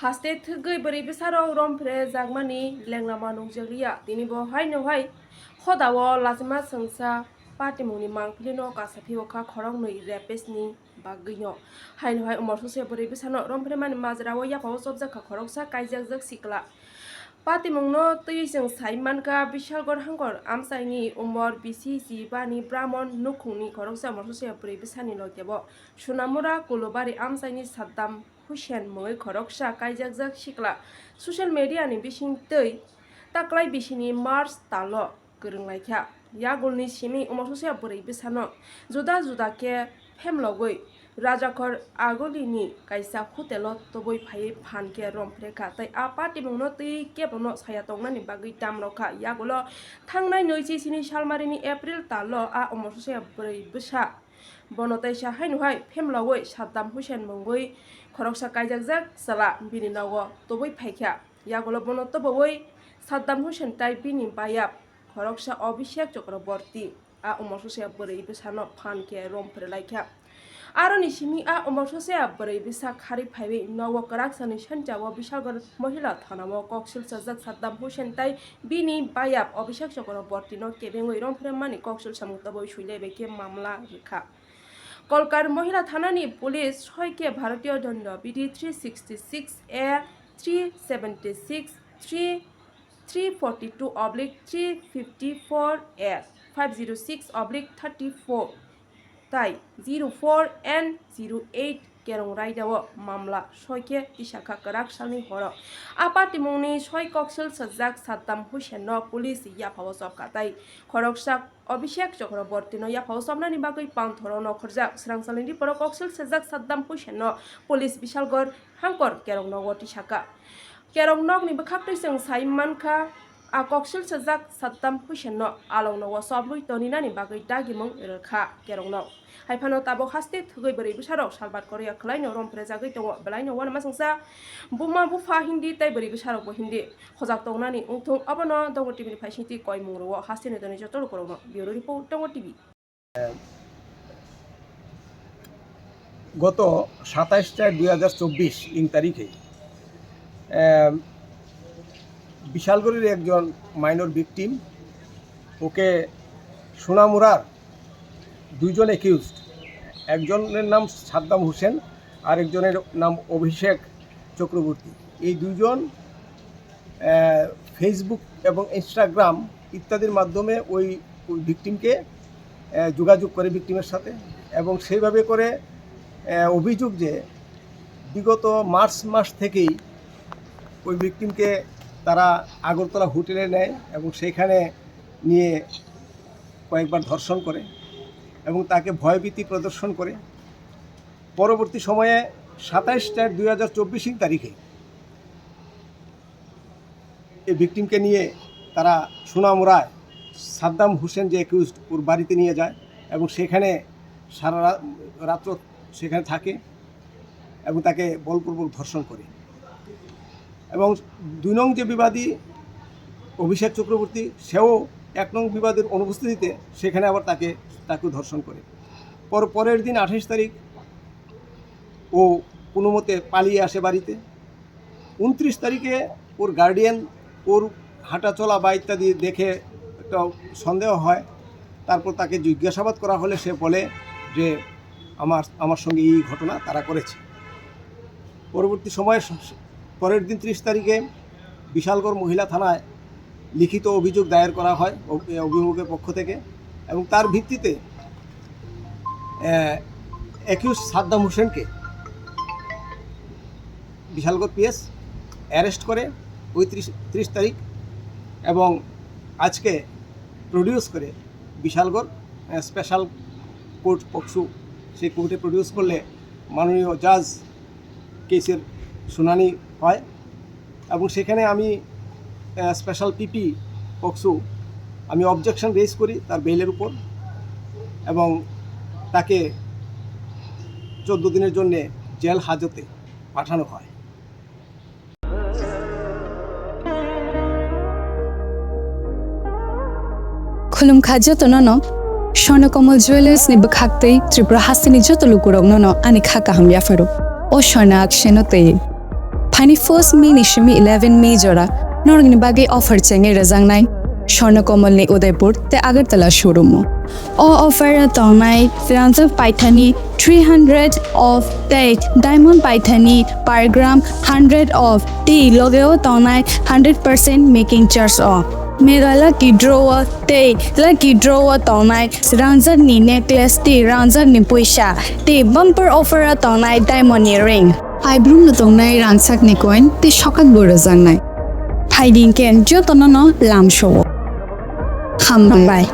Haste thgai bari bisaro rompre jagmani lenglama nungjagliya tini bo hai no hai khodawo lazima sangsa patimuni mangplino kasapi oka khorong noi repesni bagino hai no hai umor sose bari bisano rompre mani mazrawo ya pawo sobja ka khoroksa kaijak sikla patimungno tuising saimanka bishalgor hangor amsaini umor bisi jibani brahmon nukhungni khoroksa umor sose bari bisani lokebo sunamura kulobari amsaini saddam Hussein moi khoroksa kaijakjak sikla social media ni bising tei taklai bisini mars talo gurunglaikha yagulni simi umosose bori bisano juda ke phemlogoi rajakor agolini kaisa hotelo toboi phai phanke rompreka tai apa timungno tei kebono saya tongnani bagui tamrokha yagulo thangnai 29 sini salmarini april talo a umosose bori bisa bonotai sa hainuhai phemlogoi Saddam Hussein mongoi khoroksa kaijakjak sala bini nago toboi phaikha yagulo bono toboi Saddam Hussein tai bini bayap khoroksa Abhishek Chakraborty a umosose bori bisano phanke romprelaikha aroni simi a umosose bori bisa khari phaibi nago karaksani sanjawo bishalgor mohila thanamo koksil sajak Saddam Hussein tai bini bayap Abhishek Chakraborty no kebengoi rompremani koksil samutoboi suilebe ke mamla rekha কলকার মহিলা থানানি police 6 কে ভারতীয় দণ্ড বিধি 366 এ 376 342/354 এ 506/34 তাই 04 and 08 কেরং রাইদাও মামলা 6 কে তিসাখা করাক সালনি হর আপাতি মুংনি 6 কক্সল সাজাক সাদ্দাম হুসেন ন police ইয়াফাও সবকাতাই খরকসাক অভিষেক চক্রবর্তী ন ইয়াফাও সবনানি বাগৈ পান ধরন খরজাক স্রাংসালনি পর কক্সল সাজাক সাদ্দাম হুসেন ন পুলিশ বিশালগড় হাঙ্কর কেরং নগ তিসাকা কেরং নগ নি বখাকতৈ जों সাইমানখা a koksil sajak Saddam Hussein no along no wasablui toninani bagai dagimung rekha kerong no haifano tabo haste thugoi bari bisaro salbat korea khlai no rompre jagai tongo belai no wan masangsa buma bufa hindi tai bari bisaro bo hindi khojak tongnani ungthung abono dongo tv ni phaisiti koi mungro haste ne doni jotol korong bureau report dongo tv গত 27/4/2024 ইং তারিখে বিশালগড়ের একজন minor victim ওকে সোনামুড়ার দুইজন accused একজনের নাম সাদ্দাম হোসেন আর একজনের নাম অভিষেক চক্রবর্তী এই দুইজন ফেসবুক এবং ইনস্টাগ্রাম ইত্যাদির মাধ্যমে ওই ভিকটিমকে যোগাযোগ করে ভিকটিমের সাথে এবং সেইভাবে করে অভিযোগ যে বিগত মার্চ মাস থেকেই ওই ভিকটিমকে তারা আগরতলা হোটেলে নেয় এবং সেখানে নিয়ে কয়েকবার ধর্ষণ করে এবং তাকে ভয়ভীতি প্রদর্শন করে পরবর্তী সময়ে 27/4/2024 তারিখে এই ভিকটিমকে নিয়ে তারা সোনামুড়ায় সাদ্দাম হোসেন যে অ্যাকিউজড ওর বাড়িতে নিয়ে যায় এবং সেখানে সারা রাত্র সেখানে থাকে এবং তাকে বলপূর্বক ধর্ষণ করে এবং 2 নং যে বিবাদী অভিষেক চক্রবর্তী সেও 1 নং বিবাদের অনুপস্থিতিতে সেখানে আবার তাকে ধর্ষণ করে পরের দিন 28 তারিখ ও কোনো মতে পালিয়ে আসে বাড়িতে 29 তারিখে ওর গার্ডিয়ান ওর হাঁটা চলা বা ইত্যাদি দেখে একটা সন্দেহ হয় তারপর তাকে জিজ্ঞাসাবাদ করা হলে সে বলে যে আমার সঙ্গে এই ঘটনা তারা করেছে পরবর্তী সময়ে পরের দিন 30 তারিখে বিশালগড় মহিলা থানায় লিখিত অভিযোগ দায়ের করা হয় অভিভাবকের পক্ষ থেকে এবং তার ভিত্তিতে অ্যাকিউজ সাদ্দাম হোসেনকে বিশালগড় পিএস অ্যারেস্ট করে ওই 30 তারিখ এবং আজকে প্রডিউস করে বিশালগড় স্পেশাল কোর্ট পক্সু সেই কোর্টে প্রডিউস করলে মাননীয় জাজ কেসের শুনানি হয় এবং সেখানে আমি স্পেশাল পিপি পক্সু আমি অবজেকশন রেজ করি তার বেইলের উপর এবং তাকে 14 দিনের জন্য জেল হাজতে পাঠানো হয় खुलुम खाजो तो ननो स्वर्णकमल ज्वेलर्स नि बखाक्तै त्रिपुरा हासिनि जतलु कुरंग ननो आनि खाका हम याफारो ओ स्वर्णा अक्षेनो तै ফাইনি ফার্স্ট মে নিশমি 11 মে জোড়া নরগনি বাগে অফার চেঙ্গে রেজাংনাই স্বর্ণকমলনি উদয়পুর তে আগরতলা শোরুম ও অফার তংনাই রাঞ্জক পাইথানি 300 অফ তে ডায়মন্ড পাইথানি পার গ্রাম 100 অফ টি লগেও তংনাই 100% making charge off mega lucky ড্রোয়া তে লাকি ড্রোয়া তংনাই রাঞ্জক নি নেকলেস টি রাঞ্জক নি পয়সা তে বাম্পার অফার তংনাই ডায়মন্ড রিং আইব্রুম তংনাই রানসাক নি কয়েন তে সকাত বড় জাংনাই ফাইডিং কেন যতন লামশো হামবাই